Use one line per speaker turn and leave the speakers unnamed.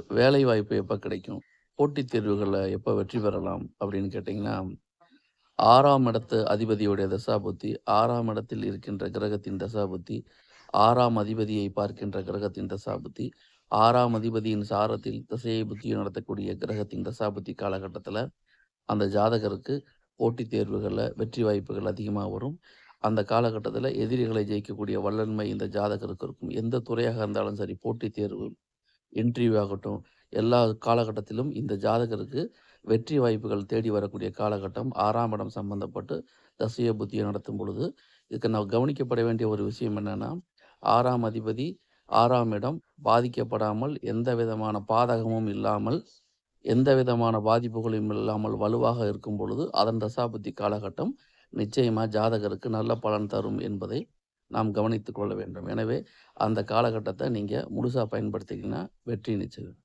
வேலை வாய்ப்பு எப்ப கிடைக்கும்? போட்டித் தேர்வுகள்ல எப்ப வெற்றி பெறலாம்? அப்படின்னு கேட்டீங்கன்னா, 6ஆம் இடத்து அதிபதியுடைய தசாபுத்தி, 6ஆம் இடத்தில் இருக்கின்ற கிரகத்தின் தசாபுத்தி, 6ஆம் அதிபதியை பார்க்கின்ற கிரகத்தின் தசாபுத்தி, 6ஆம் அதிபதியின் சாரத்தில் தசையை புத்தியும் நடத்தக்கூடிய கிரகத்தின் தசாபுத்தி காலகட்டத்தில, அந்த ஜாதகருக்கு போட்டித் தேர்வுகள்ல வெற்றி வாய்ப்புகள் அதிகமா வரும். அந்த காலகட்டத்தில எதிரிகளை ஜெயிக்கக்கூடிய வல்லன்மை இந்த ஜாதகருக்கு இருக்கும். எந்த துறையாக இருந்தாலும் சரி, போட்டித் தேர்வு, இன்டர்வியூ ஆகட்டும், எல்லா காலகட்டத்திலும் இந்த ஜாதகருக்கு வெற்றி வாய்ப்புகள் தேடி வரக்கூடிய காலகட்டம் 6ஆம் இடம் சம்பந்தப்பட்டு தசைய புத்தியை நடத்தும் பொழுது, இதுக்கு நான் கவனிக்கப்பட வேண்டிய ஒரு விஷயம் என்னன்னா, 6ஆம் அதிபதி 6ஆம் இடம் பாதிக்கப்படாமல், எந்த விதமான பாதகமும் இல்லாமல், எந்த விதமான பாதிப்புகளும் இல்லாமல் வலுவாக இருக்கும் பொழுது, அதன் தசாபுத்தி காலகட்டம் நிச்சயமா ஜாதகருக்கு நல்ல பலன் தரும் என்பதை நாம் கவனித்துக் கொள்ள வேண்டும். எனவே, அந்த காலகட்டத்த நீங்க முழுசா பயன்படுத்திக்கிங்கன்னா வெற்றி நிச்சயம்.